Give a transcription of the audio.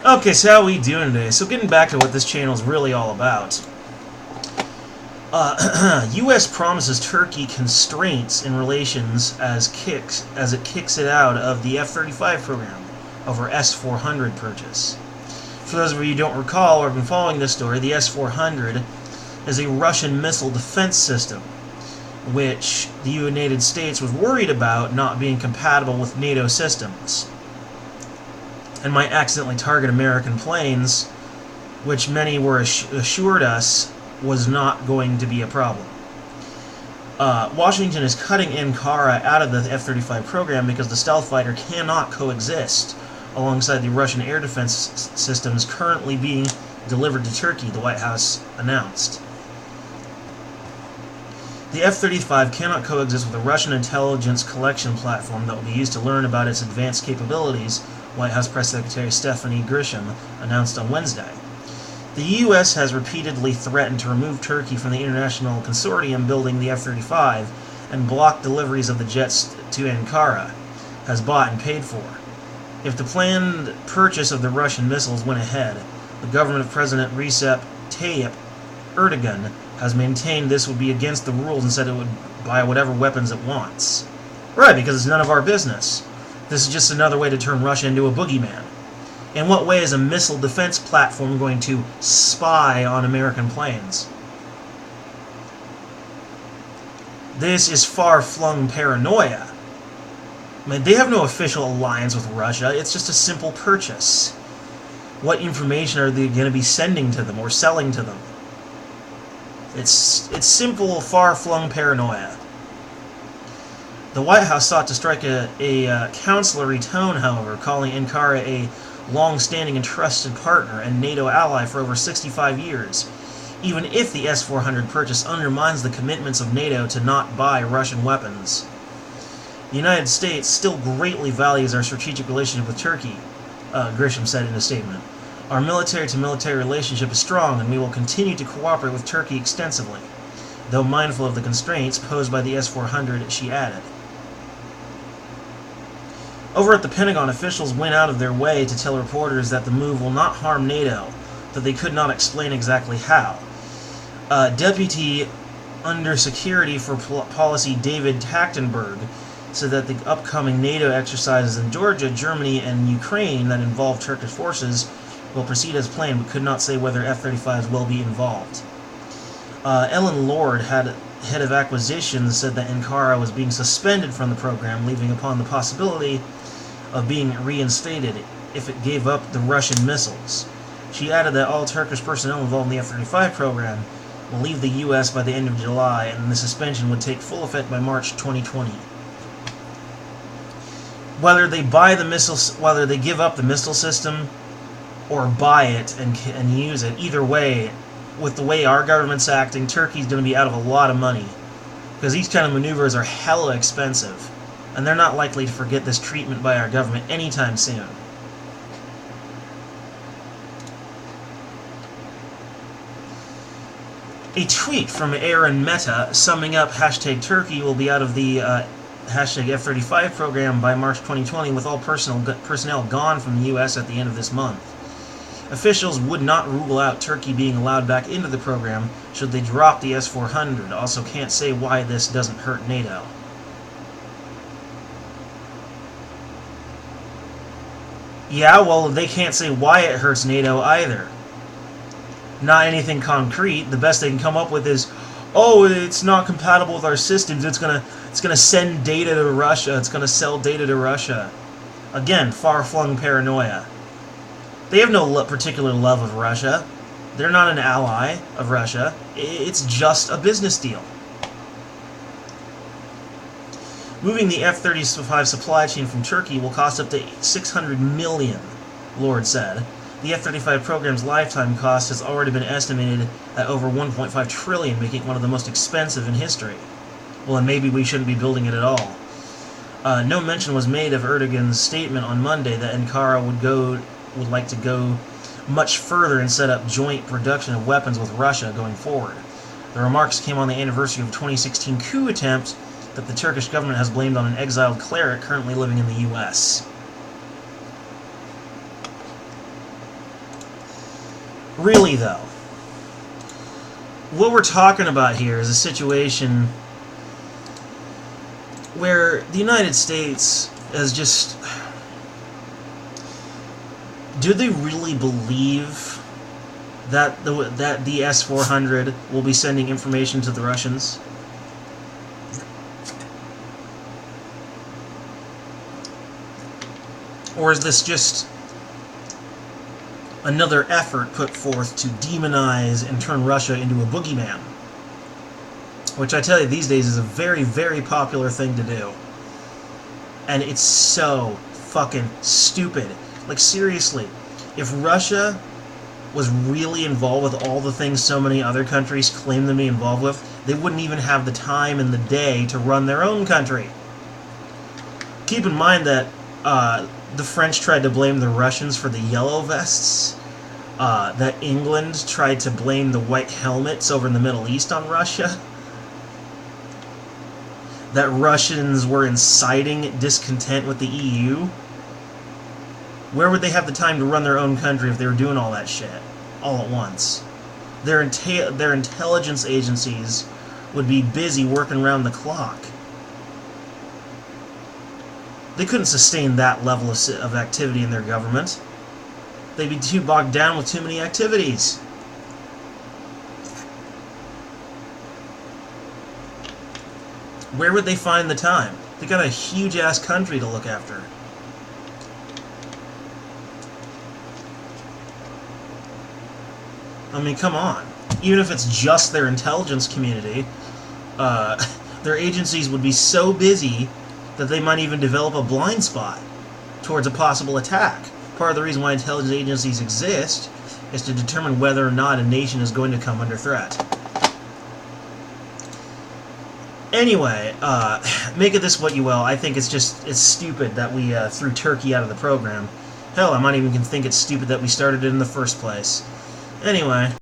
Okay, so how are we doing today? So getting back to what this channel is really all about. U.S. promises Turkey constraints in relations as it kicks it out of the F-35 program over S400 purchase. For those of you who don't recall or have been following this story, the S400 is a Russian missile defense system, which the United States was worried about not being compatible with NATO systems, and might accidentally target American planes, which many were assured us was not going to be a problem. Washington is cutting Ankara out of the F-35 program because the stealth fighter cannot coexist alongside the Russian air defense systems currently being delivered to Turkey, the White House announced. The F-35 cannot coexist with a Russian intelligence collection platform that will be used to learn about its advanced capabilities, White House Press Secretary Stephanie Grisham announced on Wednesday. The U.S. has repeatedly threatened to remove Turkey from the international consortium building the F-35 and block deliveries of the jets to Ankara, has bought and paid for. If the planned purchase of the Russian missiles went ahead, the government of President Recep Tayyip Erdogan has maintained this would be against the rules and said it would buy whatever weapons it wants. Right, because it's none of our business. This is just another way to turn Russia into a boogeyman. In what way is a missile defense platform going to spy on American planes? This is far-flung paranoia. I mean, they have no official alliance with Russia. It's just a simple purchase. What information are they going to be sending to them or selling to them? It's simple, far-flung paranoia. The White House sought to strike a counselly tone, however, calling Ankara a long-standing and trusted partner and NATO ally for over 65 years, even if the S-400 purchase undermines the commitments of NATO to not buy Russian weapons. The United States still greatly values our strategic relationship with Turkey, Grisham said in a statement. Our military-to-military relationship is strong, and we will continue to cooperate with Turkey extensively, though mindful of the constraints posed by the S-400, she added. Over at the Pentagon, officials went out of their way to tell reporters that the move will not harm NATO, though they could not explain exactly how. Deputy Undersecretary for Policy David Trachtenberg said that the upcoming NATO exercises in Georgia, Germany, and Ukraine that involve Turkish forces will proceed as planned, but could not say whether F-35s will be involved. Ellen Lord, head of acquisitions, said that Ankara was being suspended from the program, leaving upon the possibility of being reinstated if it gave up the Russian missiles. She added that all Turkish personnel involved in the F-35 program will leave the U.S. by the end of July, and the suspension would take full effect by March 2020. Whether they buy the missiles, whether they give up the missile system or buy it and use it, either way, with the way our government's acting, Turkey's going to be out of a lot of money, because these kind of maneuvers are hella expensive, and they're not likely to forget this treatment by our government anytime soon. A tweet from Aaron Mehta summing up #Turkey will be out of the #F-35 program by March 2020 with all personnel gone from the U.S. at the end of this month. Officials would not rule out Turkey being allowed back into the program should they drop the S-400. Also can't say why this doesn't hurt NATO. Yeah, well, they can't say why it hurts NATO either. Not anything concrete. The best they can come up with is, oh, it's not compatible with our systems. It's gonna send data to Russia. It's gonna sell data to Russia. Again, far-flung paranoia. They have no particular love of Russia. They're not an ally of Russia. It's just a business deal. Moving the F-35 supply chain from Turkey will cost up to $600 million, Lord said. The F-35 program's lifetime cost has already been estimated at over $1.5 trillion, making it one of the most expensive in history. Well, and maybe we shouldn't be building it at all. No mention was made of Erdogan's statement on Monday that Ankara would like to go much further and set up joint production of weapons with Russia going forward. The remarks came on the anniversary of a 2016 coup attempt that the Turkish government has blamed on an exiled cleric currently living in the U.S. Really, though, what we're talking about here is a situation where the United States has just... Do they really believe that the S-400 will be sending information to the Russians? Or is this just another effort put forth to demonize and turn Russia into a boogeyman? Which I tell you, these days is a very, very popular thing to do. And it's so fucking stupid. Like, seriously, if Russia was really involved with all the things so many other countries claim them to be involved with, they wouldn't even have the time in the day to run their own country. Keep in mind that the French tried to blame the Russians for the yellow vests, that England tried to blame the white helmets over in the Middle East on Russia, that Russians were inciting discontent with the EU. Where would they have the time to run their own country if they were doing all that shit all at once? Their intelligence agencies would be busy working around the clock. They couldn't sustain that level of activity in their government. They'd be too bogged down with too many activities. Where would they find the time? They got a huge-ass country to look after. I mean, come on. Even if it's just their intelligence community, their agencies would be so busy that they might even develop a blind spot towards a possible attack. Part of the reason why intelligence agencies exist is to determine whether or not a nation is going to come under threat. Anyway, make of this what you will. I think it's stupid that we threw Turkey out of the program. Hell, I might even think it's stupid that we started it in the first place. Anyway.